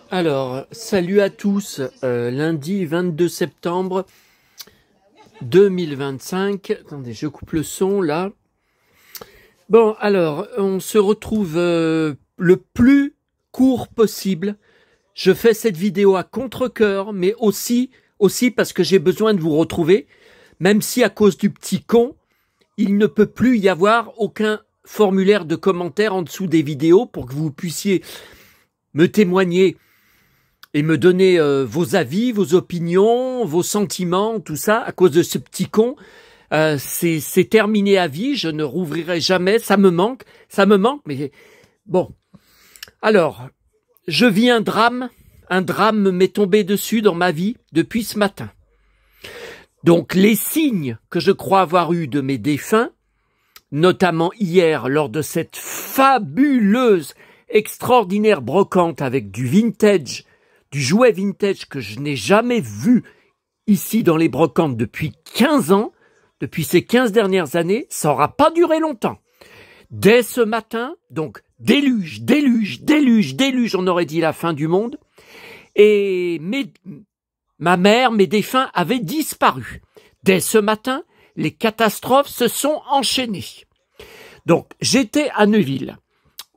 Alors, salut à tous, lundi 22 septembre 2025. Attendez, je coupe le son là. Bon, alors, on se retrouve le plus court possible. Je fais cette vidéo à contre-cœur, mais aussi parce que j'ai besoin de vous retrouver, même si à cause du petit con, il ne peut plus y avoir aucun formulaire de commentaires en dessous des vidéos pour que vous puissiez me témoigner et me donner vos avis, vos opinions, vos sentiments, tout ça, à cause de ce petit con. C'est terminé à vie, je ne rouvrirai jamais, ça me manque, mais bon. Alors, je vis un drame m'est tombé dessus dans ma vie depuis ce matin. Donc, les signes que je crois avoir eus de mes défunts, notamment hier lors de cette fabuleuse, extraordinaire brocante avec du vintage, du jouet vintage que je n'ai jamais vu ici dans les brocantes depuis 15 ans, depuis ces 15 dernières années, ça n'aura pas duré longtemps. Dès ce matin, donc déluge, on aurait dit la fin du monde, et ma mère, mes défunts avaient disparu. Dès ce matin, les catastrophes se sont enchaînées. Donc, j'étais à Neuville,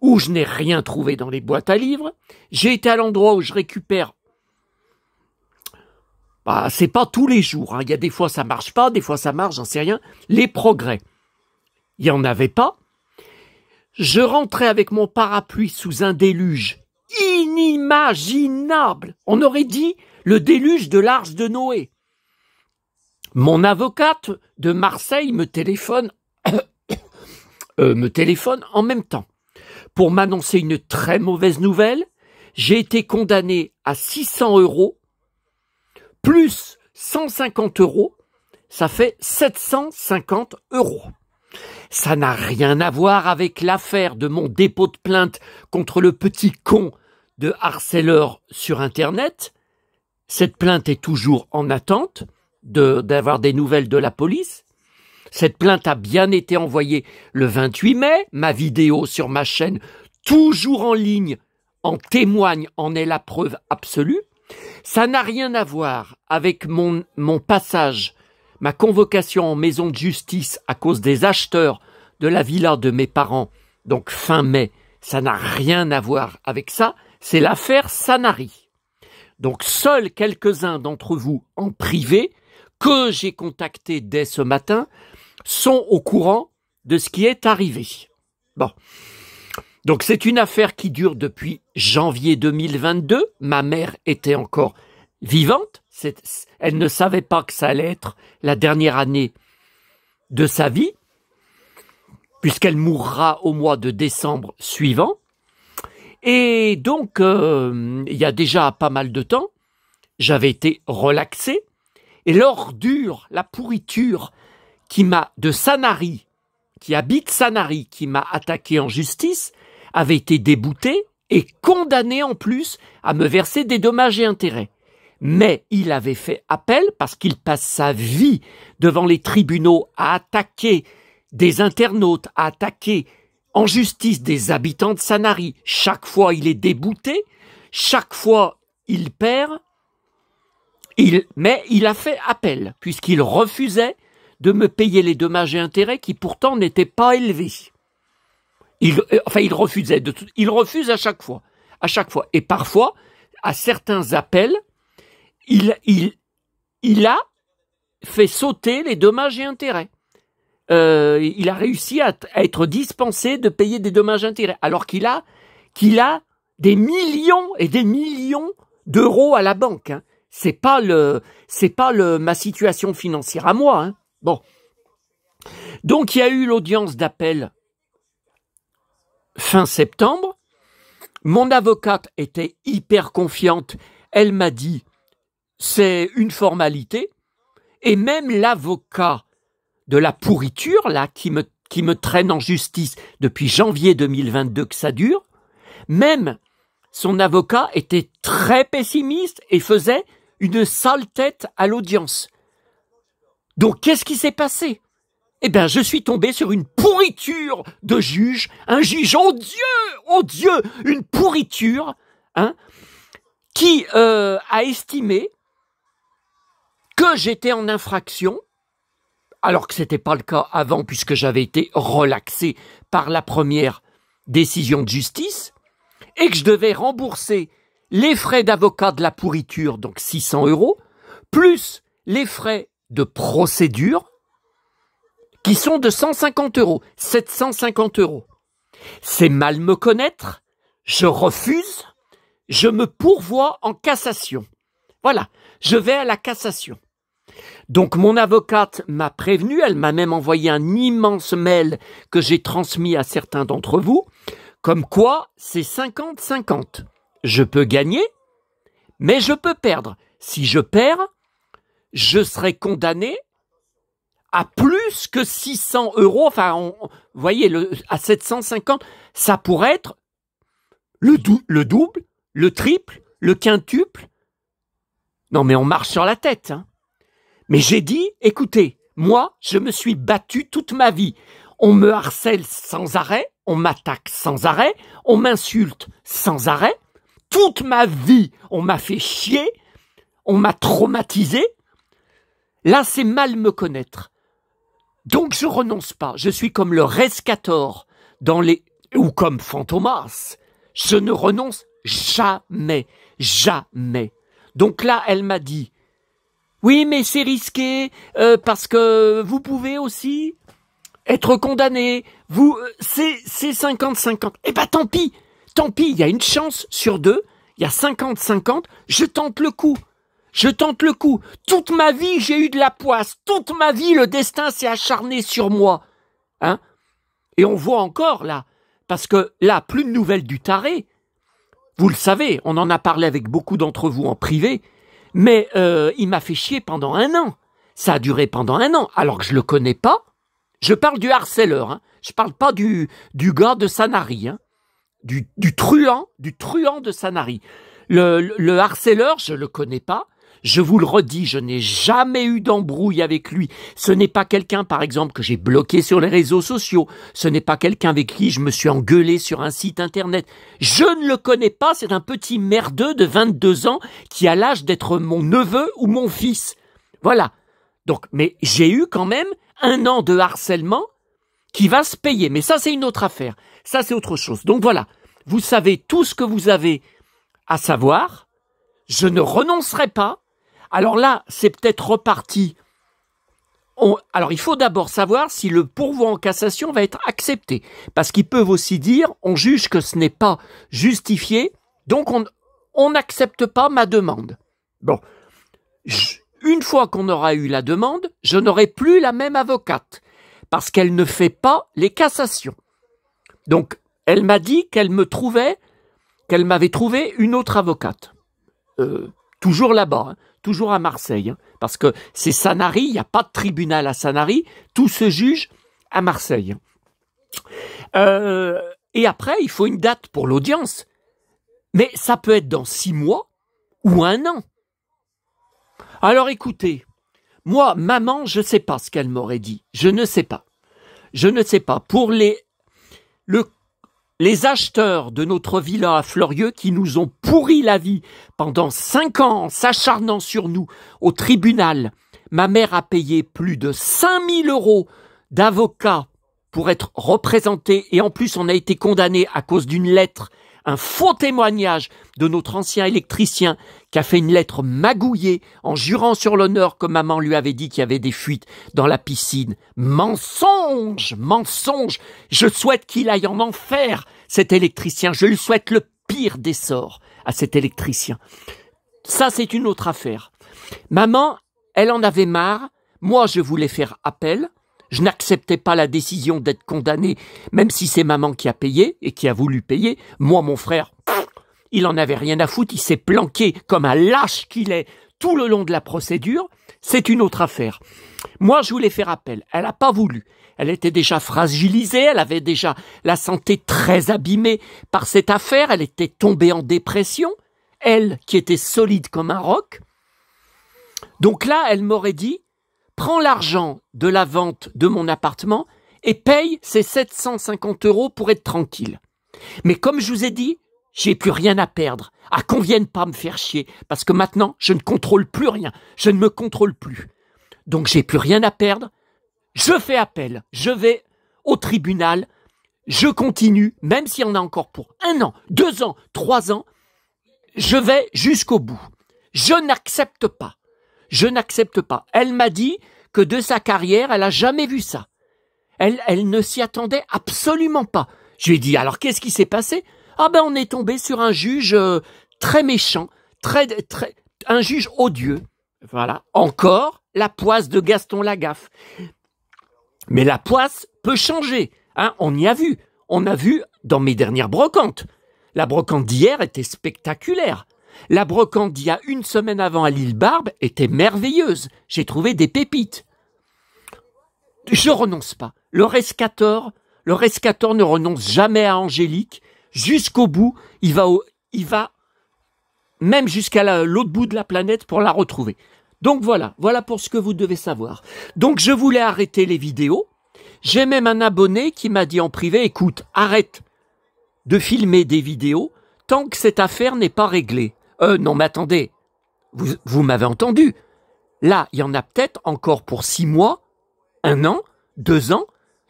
où je n'ai rien trouvé dans les boîtes à livres. J'ai été à l'endroit où je récupère. C'est pas tous les jours. Il y a des fois ça marche pas, des fois ça marche, j'en sais rien. Les progrès. Il y en avait pas. Je rentrais avec mon parapluie sous un déluge inimaginable. On aurait dit le déluge de l'Arche de Noé. Mon avocate de Marseille me téléphone en même temps pour m'annoncer une très mauvaise nouvelle. J'ai été condamné à 600 € plus 150 €, ça fait 750 €. Ça n'a rien à voir avec l'affaire de mon dépôt de plainte contre le petit con de harceleur sur Internet. Cette plainte est toujours en attente d'avoir des nouvelles de la police. Cette plainte a bien été envoyée le 28 mai. Ma vidéo sur ma chaîne, toujours en ligne, en témoigne, en est la preuve absolue. Ça n'a rien à voir avec mon passage, ma convocation en maison de justice à cause des acheteurs de la villa de mes parents, donc fin mai. Ça n'a rien à voir avec ça. C'est l'affaire Sanary. Donc seuls quelques-uns d'entre vous en privé, que j'ai contactés dès ce matin, sont au courant de ce qui est arrivé. Bon. Donc c'est une affaire qui dure depuis janvier 2022. Ma mère était encore vivante. Elle ne savait pas que ça allait être la dernière année de sa vie, puisqu'elle mourra au mois de décembre suivant. Et donc, il y a déjà pas mal de temps, j'avais été relaxé. Et l'ordure, la pourriture de Sanary, qui habite Sanary, qui m'a attaqué en justice, avait été débouté et condamné en plus à me verser des dommages et intérêts. Mais il avait fait appel parce qu'il passe sa vie devant les tribunaux à attaquer des internautes, à attaquer en justice des habitants de Sanary. Chaque fois il est débouté, chaque fois il perd, mais il a fait appel puisqu'il refusait de me payer les dommages et intérêts qui pourtant n'étaient pas élevés. Il refuse à chaque fois. Et parfois, à certains appels, il a fait sauter les dommages et intérêts. Il a réussi à être dispensé de payer des dommages et intérêts, alors qu'il a des millions et des millions d'euros à la banque. C'est pas ma situation financière à moi. Bon. Donc, il y a eu l'audience d'appel fin septembre. Mon avocate était hyper confiante. Elle m'a dit, c'est une formalité. Et même l'avocat de la pourriture, là, qui me traîne en justice depuis janvier 2022 que ça dure, même son avocat était très pessimiste et faisait une sale tête à l'audience. Donc, qu'est-ce qui s'est passé? Eh bien, je suis tombé sur une pourriture de juge, un juge odieux, une pourriture, qui a estimé que j'étais en infraction, alors que ce n'était pas le cas avant puisque j'avais été relaxé par la première décision de justice, et que je devais rembourser les frais d'avocat de la pourriture, donc 600 €, plus les frais de procédure, qui sont de 150 €, 750 €. C'est mal me connaître, je refuse, je me pourvois en cassation. Voilà, je vais à la cassation. Donc mon avocate m'a prévenu, elle m'a même envoyé un immense mail que j'ai transmis à certains d'entre vous, comme quoi c'est 50-50. Je peux gagner, mais je peux perdre. Si je perds, je serai condamné à plus que 600 €. Enfin, vous voyez, à 750, ça pourrait être le double, le triple, le quintuple. Non, mais on marche sur la tête, hein. Mais j'ai dit, écoutez, moi, je me suis battu toute ma vie. On me harcèle sans arrêt, on m'attaque sans arrêt, on m'insulte sans arrêt. Toute ma vie, on m'a fait chier, on m'a traumatisé. Là, c'est mal me connaître. Donc, je renonce pas. Je suis comme le Rescator ou comme Fantomas. Je ne renonce jamais, jamais. Donc là, elle m'a dit, oui, mais c'est risqué, parce que vous pouvez aussi être condamné. C'est 50-50. Eh ben, tant pis, il y a une chance sur deux, il y a 50-50, je tente le coup. Toute ma vie, j'ai eu de la poisse. Toute ma vie, le destin s'est acharné sur moi. Hein? Et on voit encore, là, parce que là, plus de nouvelles du taré. Vous le savez, on en a parlé avec beaucoup d'entre vous en privé, mais il m'a fait chier pendant 1 an. Ça a duré pendant 1 an, alors que je le connais pas. Je parle du harceleur, hein. Je parle pas du gars de Sanary, hein. Du truand de Sanary. Le harceleur, je le connais pas. Je vous le redis, je n'ai jamais eu d'embrouille avec lui. Ce n'est pas quelqu'un, par exemple, que j'ai bloqué sur les réseaux sociaux. Ce n'est pas quelqu'un avec qui je me suis engueulé sur un site internet. Je ne le connais pas, c'est un petit merdeux de 22 ans qui a l'âge d'être mon neveu ou mon fils. Voilà. Donc, mais j'ai eu quand même 1 an de harcèlement qui va se payer. Mais ça, c'est une autre affaire. Ça, c'est autre chose. Donc voilà. Vous savez tout ce que vous avez à savoir. Je ne renoncerai pas. Alors là, c'est peut-être reparti. Alors, il faut d'abord savoir si le pourvoi en cassation va être accepté. Parce qu'ils peuvent aussi dire, on juge que ce n'est pas justifié, donc on n'accepte pas ma demande. Bon, une fois qu'on aura eu la demande, je n'aurai plus la même avocate, parce qu'elle ne fait pas les cassations. Donc, elle m'a dit qu'elle m'avait trouvé une autre avocate. Toujours là-bas, hein. Toujours à Marseille, hein, parce que c'est Sanary, il n'y a pas de tribunal à Sanary, tout se juge à Marseille. Et après, il faut une date pour l'audience, mais ça peut être dans 6 mois ou 1 an. Alors écoutez, moi, maman, je ne sais pas ce qu'elle m'aurait dit, je ne sais pas. Pour les acheteurs de notre villa à Fleurieux qui nous ont pourri la vie pendant 5 ans en s'acharnant sur nous au tribunal, ma mère a payé plus de 5 000 € d'avocat pour être représentée et en plus on a été condamné à cause d'une lettre, un faux témoignage de notre ancien électricien qui a fait une lettre magouillée en jurant sur l'honneur que maman lui avait dit qu'il y avait des fuites dans la piscine. Mensonge! Je souhaite qu'il aille en enfer, cet électricien. Je lui souhaite le pire des sorts à cet électricien. Ça, c'est une autre affaire. Maman, elle en avait marre. Moi, je voulais faire appel. Je n'acceptais pas la décision d'être condamné, même si c'est maman qui a payé et qui a voulu payer. Moi, mon frère, il en avait rien à foutre. Il s'est planqué comme un lâche qu'il est tout le long de la procédure. C'est une autre affaire. Moi, je voulais faire appel. Elle n'a pas voulu. Elle était déjà fragilisée. Elle avait déjà la santé très abîmée par cette affaire. Elle était tombée en dépression. Elle, qui était solide comme un roc. Donc là, elle m'aurait dit, prends l'argent de la vente de mon appartement et paye ces 750 € pour être tranquille. Mais comme je vous ai dit, j'ai plus rien à perdre. Ah, qu'on vienne pas me faire chier, parce que maintenant, je ne contrôle plus rien. Je ne me contrôle plus. Donc, j'ai plus rien à perdre. Je fais appel. Je vais au tribunal. Je continue, même s'il y en a encore pour 1 an, 2 ans, 3 ans. Je vais jusqu'au bout. Je n'accepte pas. Je n'accepte pas. Elle m'a dit que de sa carrière, elle a jamais vu ça. Elle ne s'y attendait absolument pas. Je lui ai dit, alors qu'est-ce qui s'est passé? Ah ben on est tombé sur un juge très méchant, un juge odieux. Voilà, encore la poisse de Gaston Lagaffe. Mais la poisse peut changer, hein, on y a vu. On a vu dans mes dernières brocantes. La brocante d'hier était spectaculaire. La brocante d'il y a 1 semaine avant à l'île Barbe était merveilleuse. J'ai trouvé des pépites. Je renonce pas. Le rescator ne renonce jamais à Angélique. Jusqu'au bout, il va même jusqu'à l'autre bout de la planète pour la retrouver. Donc voilà pour ce que vous devez savoir. Donc je voulais arrêter les vidéos. J'ai même un abonné qui m'a dit en privé, écoute, arrête de filmer des vidéos tant que cette affaire n'est pas réglée. Non mais attendez, vous m'avez entendu. Là, il y en a peut-être encore pour 6 mois, 1 an, 2 ans.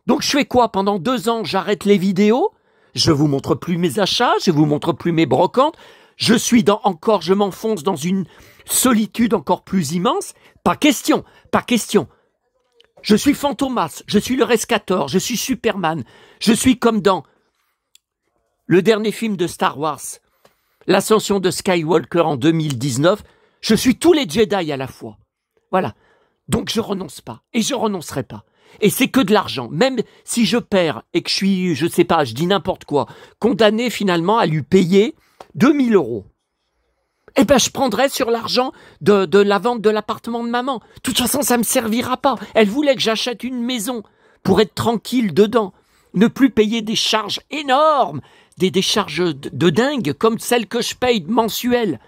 Donc je fais quoi? Pendant 2 ans, j'arrête les vidéos, je vous montre plus mes achats, je vous montre plus mes brocantes, je m'enfonce dans une solitude encore plus immense. Pas question. Je suis Fantomas, je suis le Rescator, je suis Superman, je suis comme dans le dernier film de Star Wars, l'ascension de Skywalker en 2019, je suis tous les Jedi à la fois. Voilà. Donc je renonce pas, et je renoncerai pas. Et c'est que de l'argent. Même si je perds et que je suis, je sais pas, je dis n'importe quoi, condamné finalement à lui payer 2 000 €. Eh ben, je prendrai sur l'argent de la vente de l'appartement de maman. De toute façon, ça me servira pas. Elle voulait que j'achète une maison pour être tranquille dedans. Ne plus payer des charges énormes, des charges de dingue comme celles que je paye mensuelles.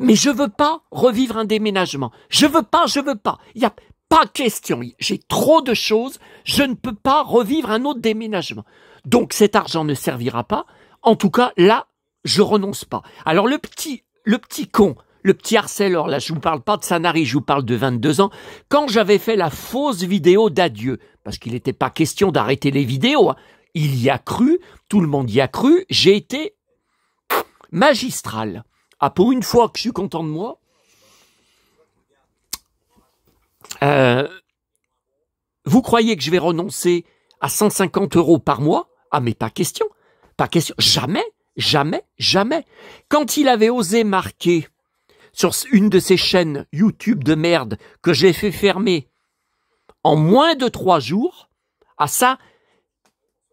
Mais je veux pas revivre un déménagement. Je veux pas. Il y a pas question. J'ai trop de choses. Je ne peux pas revivre un autre déménagement. Donc cet argent ne servira pas. En tout cas, là, je renonce pas. Alors le petit con, le petit harceleur, là, je vous parle pas de Sanary, je vous parle de 22 ans, quand j'avais fait la fausse vidéo d'adieu, parce qu'il n'était pas question d'arrêter les vidéos, hein, il y a cru, tout le monde y a cru, j'ai été magistral. Ah, pour une fois que je suis content de moi, vous croyez que je vais renoncer à 150 € par mois? Ah, mais pas question, jamais. Quand il avait osé marquer sur une de ces chaînes YouTube de merde que j'ai fait fermer en moins de 3 jours, à ça,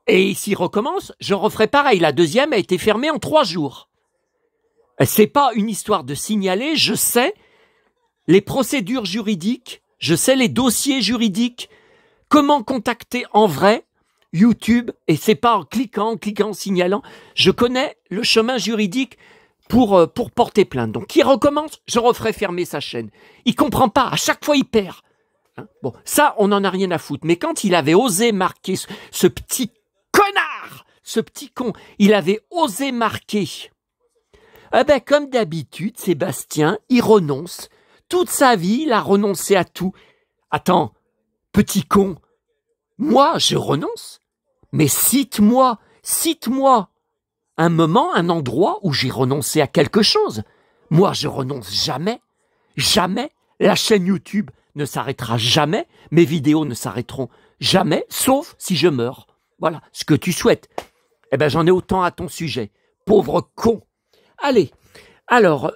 et s'il recommence, je referai pareil. La deuxième a été fermée en 3 jours. C'est pas une histoire de signaler, je sais les procédures juridiques, je sais les dossiers juridiques, comment contacter en vrai YouTube, et c'est pas en cliquant, signalant. Je connais le chemin juridique pour porter plainte. Donc, qui recommence, je referai fermer sa chaîne. Il comprend pas, à chaque fois il perd. Hein, bon, ça, on en a rien à foutre. Mais quand il avait osé marquer ce petit connard, ce petit con, il avait osé marquer. Eh ben, comme d'habitude, Sébastien, il renonce. Toute sa vie, il a renoncé à tout. Attends, petit con, moi, je renonce. Mais cite-moi un moment, un endroit où j'ai renoncé à quelque chose. Moi, je renonce jamais. La chaîne YouTube ne s'arrêtera jamais. Mes vidéos ne s'arrêteront jamais, sauf si je meurs. Voilà, ce que tu souhaites. Eh ben, j'en ai autant à ton sujet. Pauvre con. Allez, alors,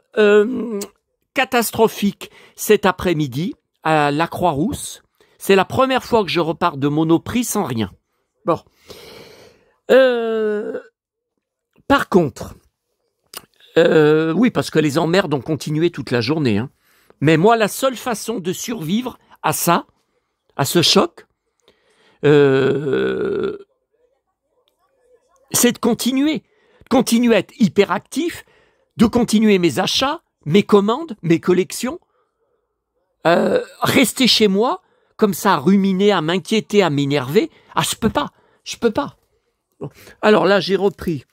catastrophique cet après-midi à la Croix-Rousse. C'est la première fois que je repars de Monoprix sans rien. Bon. Par contre, oui, parce que les emmerdes ont continué toute la journée. Hein. Mais moi, la seule façon de survivre à ça, à ce choc, c'est de continuer à être hyperactif, de continuer mes achats, mes commandes, mes collections, rester chez moi, comme ça, à ruminer, à m'inquiéter, à m'énerver. Ah, je peux pas. Bon. Alors là, j'ai repris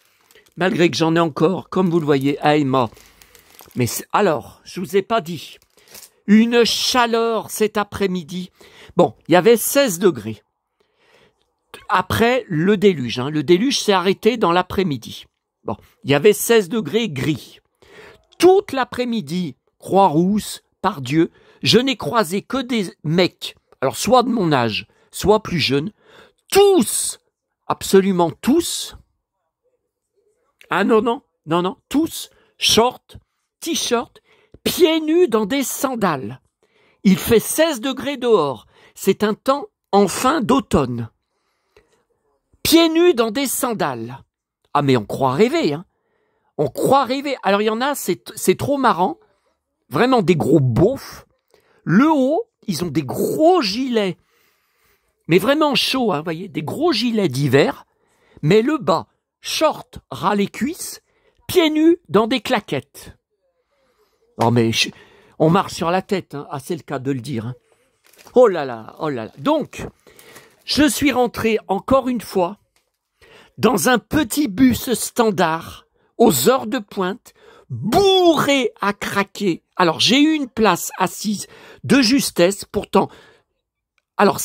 malgré que j'en ai encore, comme vous le voyez, à Emma. Mais alors, je vous ai pas dit, une chaleur cet après-midi. Bon, il y avait 16 degrés. Après le déluge, le déluge s'est arrêté dans l'après-midi. Bon, il y avait 16 degrés gris. Toute l'après-midi, Croix-Rousse, par Dieu, je n'ai croisé que des mecs, alors soit de mon âge, soit plus jeunes, tous, absolument tous, ah non, tous, short, t-shirt, pieds nus dans des sandales. Il fait 16 degrés dehors, c'est un temps en fin d'automne. Pieds nus dans des sandales. Ah mais on croit rêver, On croit rêver. Alors il y en a, c'est trop marrant. Vraiment des gros beaufs. Le haut, ils ont des gros gilets. Mais vraiment chauds, vous voyez, des gros gilets d'hiver. Mais le bas, short, ras les cuisses, pieds nus dans des claquettes. Oh mais on marche sur la tête, c'est le cas de le dire. Oh là là. Donc, je suis rentré encore une fois dans un petit bus standard, aux heures de pointe, bourré à craquer. Alors, j'ai eu une place assise de justesse, pourtant. Alors,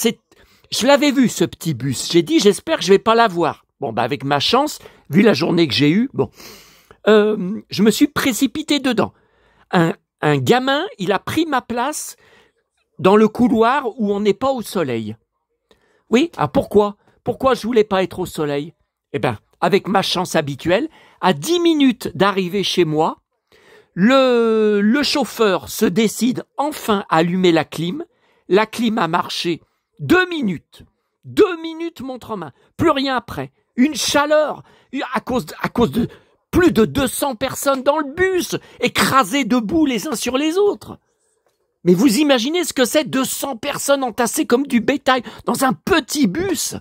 je l'avais vu, ce petit bus. J'ai dit, j'espère que je vais pas l'avoir. Bon, avec ma chance, vu la journée que j'ai eue, je me suis précipité dedans. Un gamin, il a pris ma place dans le couloir où on n'est pas au soleil. Oui, pourquoi? Pourquoi je voulais pas être au soleil? Eh bien, avec ma chance habituelle, à 10 minutes d'arriver chez moi, le chauffeur se décide enfin à allumer la clim. La clim a marché 2 minutes. 2 minutes montre en main. Plus rien après. Une chaleur à cause de plus de 200 personnes dans le bus, écrasées debout les uns sur les autres. Mais vous imaginez ce que c'est, 200 personnes entassées comme du bétail dans un petit bus?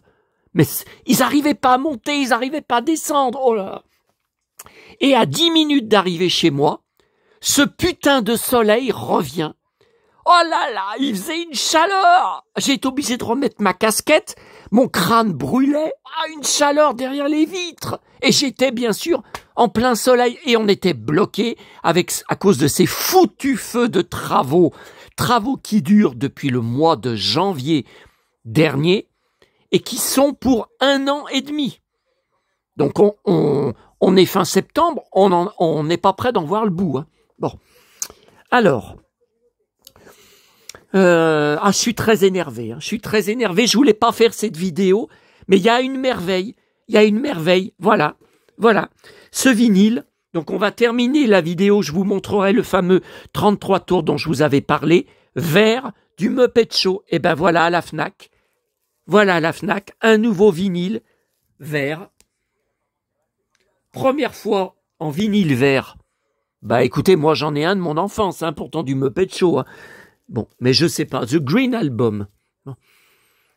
Mais ils n'arrivaient pas à monter, ils n'arrivaient pas à descendre. Oh là. Et à 10 minutes d'arriver chez moi, ce putain de soleil revient. Oh là là, il faisait une chaleur. J'ai été obligé de remettre ma casquette, mon crâne brûlait. Une chaleur derrière les vitres. Et j'étais bien sûr en plein soleil et on était bloqués à cause de ces foutus feux de travaux qui durent depuis le mois de janvier dernier et qui sont pour 1 an et demi. Donc on est fin septembre, on n'est pas prêt d'en voir le bout. Bon, alors, je suis très énervé. Je voulais pas faire cette vidéo, mais il y a une merveille. Voilà. Ce vinyle. Donc on va terminer la vidéo. Je vous montrerai le fameux 33 tours dont je vous avais parlé. Vert du Muppet Show. Et ben voilà à la Fnac. Un nouveau vinyle vert. Première fois en vinyle vert. Écoutez, moi j'en ai un de mon enfance, pourtant du Muppet Show. Bon, mais je sais pas. The Green Album. Bon.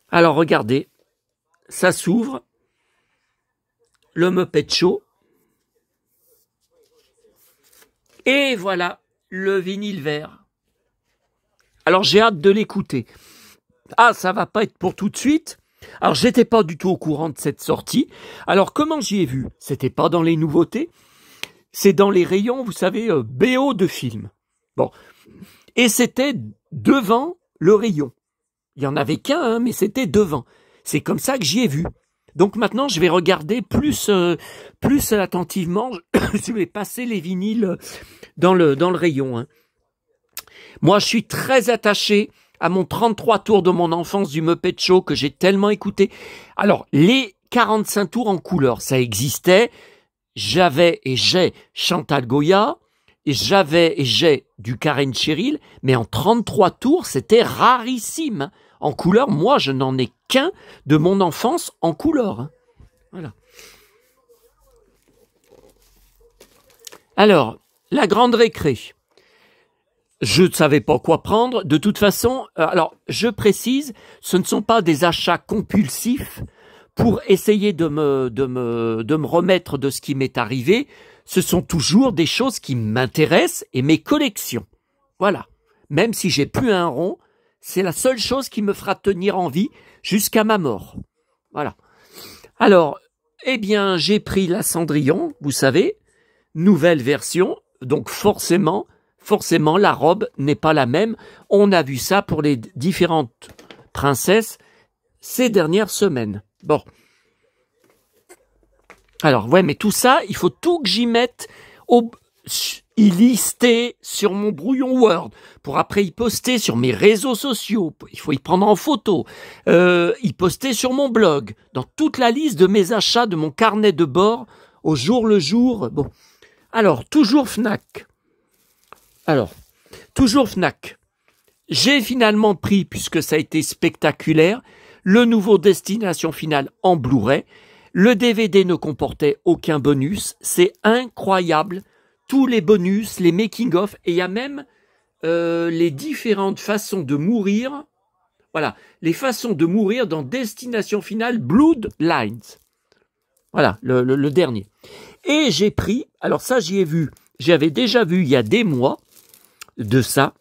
Alors regardez, ça s'ouvre. Le Muppet Show. Et voilà le vinyle vert. Alors j'ai hâte de l'écouter. Ça va pas être pour tout de suite. Alors j'étais pas du tout au courant de cette sortie. Alors comment j'y ai vu? C'était pas dans les nouveautés. C'est dans les rayons, vous savez, BO de film. Bon. Et c'était devant le rayon. Il y en avait qu'un, mais c'était devant. C'est comme ça que j'y ai vu. Donc maintenant, je vais regarder plus attentivement. Je vais passer les vinyles dans le rayon. Moi, je suis très attaché à mon 33 tours de mon enfance du Muppet Show que j'ai tellement écouté. Alors, les 45 tours en couleur, ça existait. J'avais et j'ai Chantal Goya, et j'avais et j'ai du Karen Cheryl, mais en 33 tours, c'était rarissime. En couleur, moi, je n'en ai qu'un de mon enfance en couleur. Voilà. Alors, la grande récré. Je ne savais pas quoi prendre. De toute façon, alors, je précise, ce ne sont pas des achats compulsifs pour essayer de me remettre de ce qui m'est arrivé. Ce sont toujours des choses qui m'intéressent et mes collections. Voilà. Même si j'ai plus un rond, c'est la seule chose qui me fera tenir en vie jusqu'à ma mort. Voilà. Alors, Eh bien, j'ai pris la Cendrillon, vous savez, nouvelle version, donc forcément, la robe n'est pas la même. On a vu ça pour les différentes princesses ces dernières semaines. Bon. Alors, ouais, mais tout ça, il faut tout que j'y mette listé sur mon brouillon Word pour après y poster sur mes réseaux sociaux. Il faut y prendre en photo, y poster sur mon blog, dans toute la liste de mes achats de mon carnet de bord au jour le jour. Bon. Alors, toujours Fnac. J'ai finalement pris, puisque ça a été spectaculaire, le nouveau Destination Finale en Blu-ray. Le DVD ne comportait aucun bonus. C'est incroyable. Tous les bonus, les making-of, et il y a même les différentes façons de mourir. Voilà, les façons de mourir dans Destination Finale Bloodlines. Voilà, le dernier. Et j'ai pris, alors ça j'y ai vu, j'avais déjà vu il y a des mois de ça.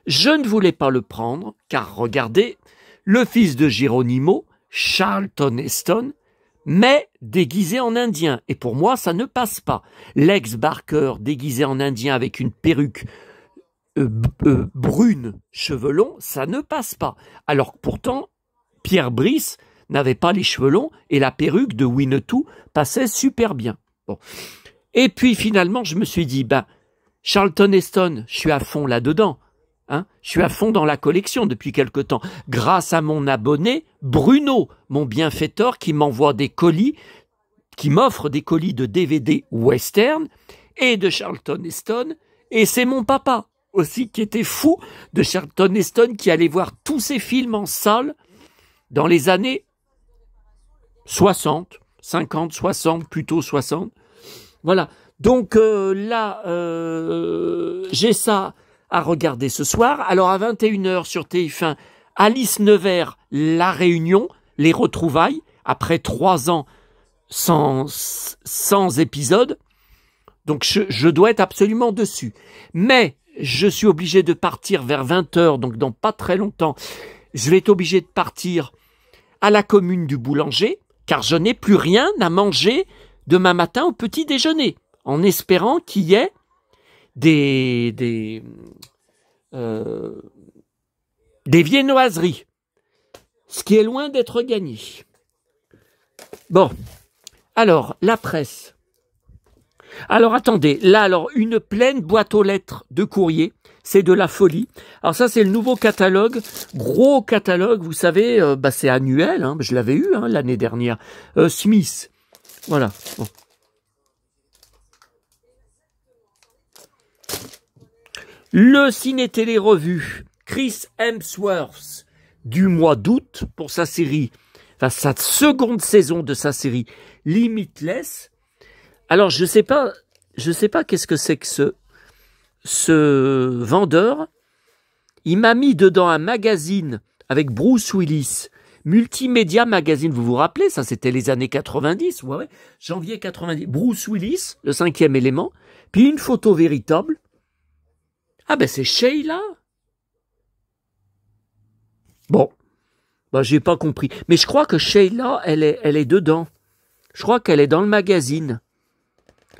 Je ne voulais pas le prendre, car regardez, le fils de Geronimo, Charlton Heston, mais déguisé en indien. Et pour moi, ça ne passe pas. Lex Barker déguisé en indien avec une perruque brune, cheveux longs, ça ne passe pas. Alors que pourtant, Pierre Brice n'avait pas les cheveux longs et la perruque de Winnetou passait super bien. Bon. Et puis finalement, je me suis dit, Charlton Heston, je suis à fond là-dedans. Hein, je suis à fond dans la collection depuis quelque temps, grâce à mon abonné Bruno, mon bienfaiteur qui m'envoie des colis, qui m'offre des colis de DVD western et de Charlton Heston, et c'est mon papa aussi qui était fou de Charlton Heston, qui allait voir tous ces films en salle dans les années 60, 50, 60, plutôt 60. Voilà, donc là, j'ai ça à regarder ce soir. Alors à 21h sur TF1, Alice Nevers, La Réunion, les retrouvailles, après 3 ans sans épisode. Donc je dois être absolument dessus. Mais je suis obligé de partir vers 20h, donc dans pas très longtemps. Je vais être obligé de partir à la commune du Boulanger, car je n'ai plus rien à manger demain matin au petit déjeuner, en espérant qu'il y ait des viennoiseries, ce qui est loin d'être gagné. Bon, alors, la presse. Alors, attendez, là, une pleine boîte aux lettres de courrier, c'est de la folie. Alors ça, c'est le nouveau catalogue, gros catalogue, vous savez, c'est annuel, hein, je l'avais eu l'année dernière, Smith, voilà, bon. Le ciné-télé revue, Chris Hemsworth, du mois d'août, pour sa série, sa seconde saison de sa série Limitless. Alors, je sais pas qu'est-ce que c'est que ce vendeur. Il m'a mis dedans un magazine avec Bruce Willis, Multimédia Magazine, vous vous rappelez, ça c'était les années 90, ouais, janvier 90, Bruce Willis, le 5e élément, puis une photo véritable. Ah c'est Sheila. Bon, j'ai pas compris. Mais je crois que Sheila, elle est dedans. Je crois qu'elle est dans le magazine.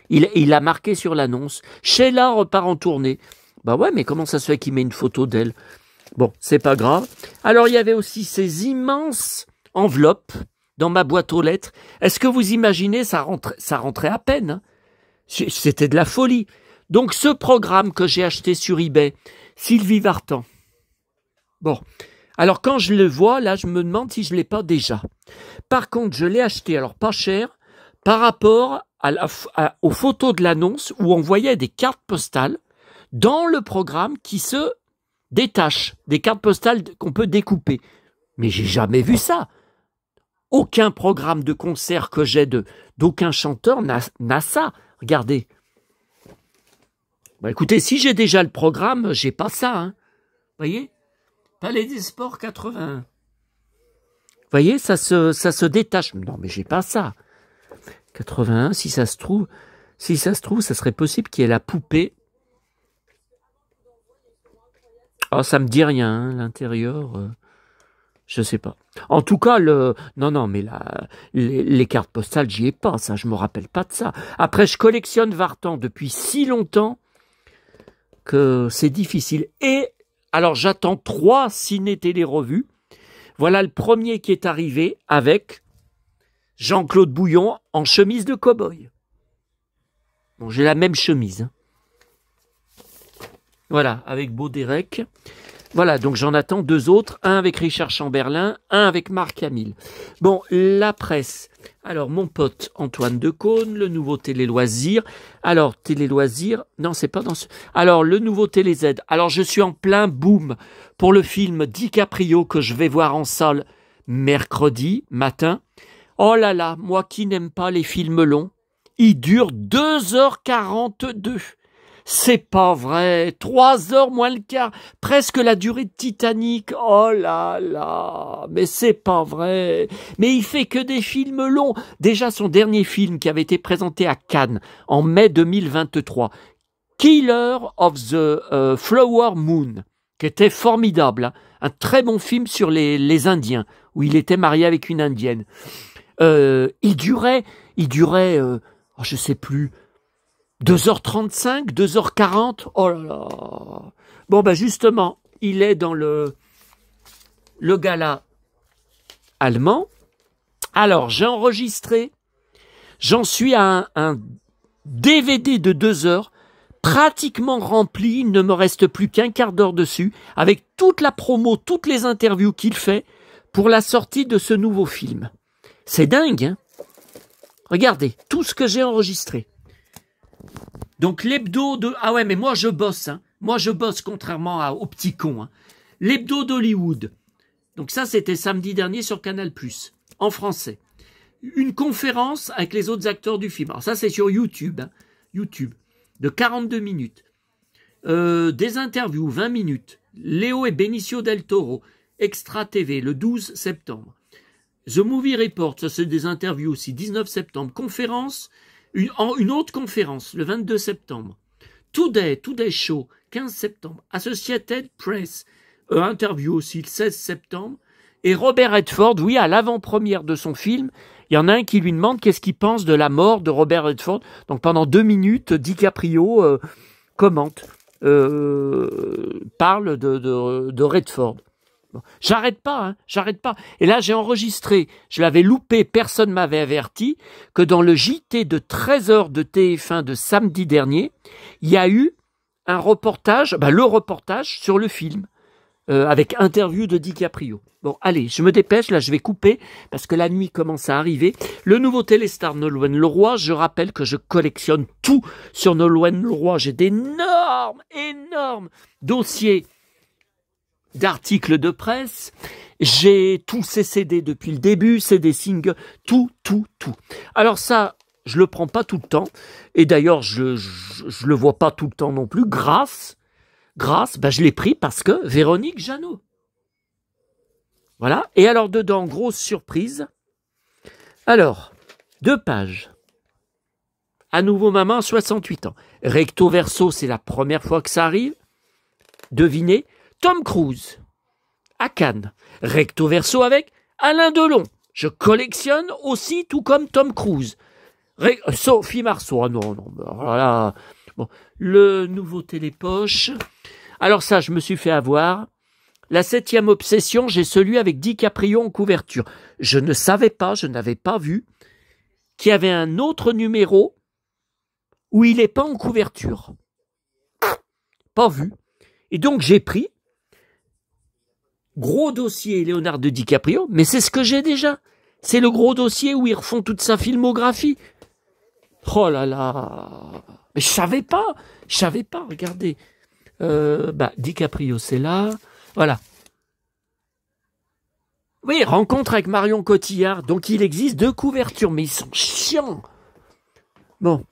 Il a marqué sur l'annonce. Sheila repart en tournée. Ouais, mais comment ça se fait qu'il met une photo d'elle? Bon, c'est pas grave. Alors, il y avait aussi ces immenses enveloppes dans ma boîte aux lettres. Est-ce que vous imaginez, ça rentrait à peine, hein? C'était de la folie. Donc, ce programme que j'ai acheté sur eBay, Sylvie Vartan. Bon, alors quand je le vois, là, je me demande si je ne l'ai pas déjà. Par contre, je l'ai acheté, alors pas cher, par rapport aux photos de l'annonce où on voyait des cartes postales dans le programme qui se détachent, des cartes postales qu'on peut découper. Mais j'ai jamais vu ça. Aucun programme de concert que j'ai d'aucun chanteur n'a ça. Regardez. Écoutez, si j'ai déjà le programme, j'ai pas ça. Hein. Voyez, Palais des Sports 81. Voyez, ça se détache. Non, mais j'ai pas ça. 81, si ça se trouve, ça serait possible qu'il y ait la poupée. Oh, ça me dit rien, hein, l'intérieur. Je sais pas. En tout cas, non, mais les cartes postales, j'y ai pas, ça, je me rappelle pas de ça. Après, je collectionne Vartan depuis si longtemps que c'est difficile. Et, alors, j'attends 3 ciné-télé-revues. Voilà le premier qui est arrivé avec Jean-Claude Bouillon en chemise de cow-boy. Bon, j'ai la même chemise. Hein. Voilà, avec Baudérec. Voilà, donc j'en attends 2 autres, un avec Richard Chamberlain, un avec Marc Hamill. Bon, la presse. Alors, mon pote Antoine Decaune, le nouveau Télé Loisirs. Alors, Télé Loisirs, non, c'est pas dans ce... Alors, le nouveau Télé Z. Alors, je suis en plein boom pour le film DiCaprio que je vais voir en salle mercredi matin. Oh là là, moi qui n'aime pas les films longs, il dure 2h42. C'est pas vrai, 3 heures moins le quart, presque la durée de Titanic. Oh là là, mais c'est pas vrai. Mais il fait que des films longs. Déjà son dernier film qui avait été présenté à Cannes en mai 2023, Killer of the Flower Moon, qui était formidable, hein. Un très bon film sur les Indiens, où il était marié avec une Indienne. Il durait, je sais plus, 2h35, 2h40, oh là là. Bon, ben justement, il est dans le gala allemand. Alors, j'ai enregistré, j'en suis à un DVD de 2 heures, pratiquement rempli, il ne me reste plus qu'un quart d'heure dessus, avec toute la promo, toutes les interviews qu'il fait pour la sortie de ce nouveau film. C'est dingue, hein? Regardez, tout ce que j'ai enregistré. Donc l'hebdo de... Ah ouais, mais moi je bosse, hein. Moi je bosse contrairement aux petits cons. Hein. L'hebdo d'Hollywood. Donc ça c'était samedi dernier sur Canal+, en français. Une conférence avec les autres acteurs du film. Alors ça c'est sur YouTube, hein. YouTube, de 42 minutes. Des interviews, 20 minutes. Léo et Benicio del Toro, Extra TV, le 12 septembre. The Movie Report, ça c'est des interviews aussi, 19 septembre. Conférence, une autre conférence, le 22 septembre. Today Show, 15 septembre. Associated Press, interview aussi, le 16 septembre. Et Robert Redford, oui, à l'avant-première de son film, il y en a un qui lui demande qu'est-ce qu'il pense de la mort de Robert Redford. Donc pendant 2 minutes, DiCaprio commente, parle de Redford. Bon. J'arrête pas. Et là, j'ai enregistré, je l'avais loupé, personne ne m'avait averti, que dans le JT de 13h de TF1 de samedi dernier, il y a eu un reportage, le reportage sur le film, avec interview de DiCaprio. Bon, allez, je me dépêche, là je vais couper, parce que la nuit commence à arriver. Le nouveau téléstar Nolwenn Leroy, je rappelle que je collectionne tout sur Nolwenn Leroy. J'ai d'énormes dossiers d'articles de presse, j'ai tous ces CD depuis le début, c'est des singles, tout. Alors ça, je le prends pas tout le temps, et d'ailleurs je le vois pas tout le temps non plus, grâce, je l'ai pris parce que Véronique Jeannot. Voilà, et alors dedans, grosse surprise, alors, 2 pages, à nouveau maman, 68 ans, recto verso, c'est la première fois que ça arrive, devinez, Tom Cruise, à Cannes, recto verso avec Alain Delon. Je collectionne aussi, tout comme Tom Cruise. Sophie Marceau, ah non, voilà. Bon, le nouveau télépoche. Alors ça, je me suis fait avoir. La 7e obsession, j'ai celui avec DiCaprio en couverture. Je ne savais pas, je n'avais pas vu qu'il y avait un autre numéro où il n'est pas en couverture. Pas vu. Et donc j'ai pris. Gros dossier Leonardo DiCaprio, mais c'est ce que j'ai déjà. C'est le gros dossier où ils refont toute sa filmographie. Oh là là. Mais je savais pas, regardez. DiCaprio, c'est là. Voilà. Oui, rencontre avec Marion Cotillard. Donc il existe 2 couvertures, mais ils sont chiants. Bon.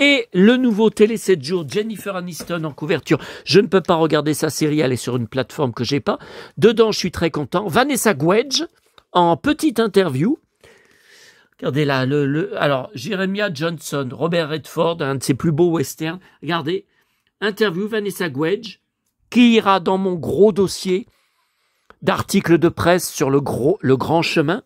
Et le nouveau Télé 7 jours, Jennifer Aniston en couverture. Je ne peux pas regarder sa série, elle est sur une plateforme que j'ai pas. Dedans, je suis très content. Vanessa Guedj, en petite interview. Regardez là, alors, Jeremiah Johnson, Robert Redford, un de ses plus beaux westerns. Regardez, interview Vanessa Guedj, qui ira dans mon gros dossier d'articles de presse sur le grand chemin.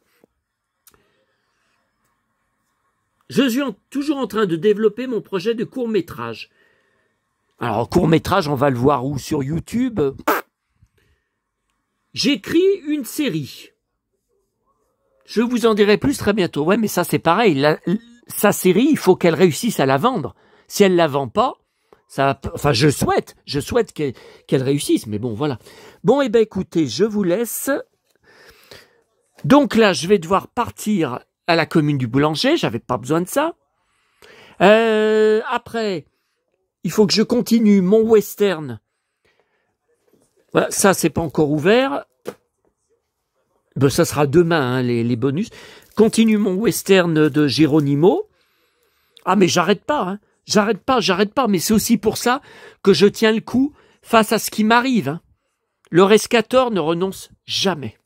Je suis toujours en train de développer mon projet de court-métrage. Alors, court-métrage, on va le voir où? Sur YouTube. J'écris une série. Je vous en dirai plus très bientôt. Ouais, mais ça, c'est pareil. Sa série, il faut qu'elle réussisse à la vendre. Si elle la vend pas, enfin, je souhaite qu'elle réussisse, mais bon, voilà. Bon, eh ben, écoutez, je vous laisse. Donc là, je vais devoir partir à la commune du Boulanger. J'avais pas besoin de ça. Après, il faut que je continue mon western. Voilà, ça, c'est pas encore ouvert. Ben, ça sera demain, hein, les bonus. Continue mon western de Geronimo. Ah, mais j'arrête pas, hein. J'arrête pas. Mais c'est aussi pour ça que je tiens le coup face à ce qui m'arrive. Hein. Le rescator ne renonce jamais.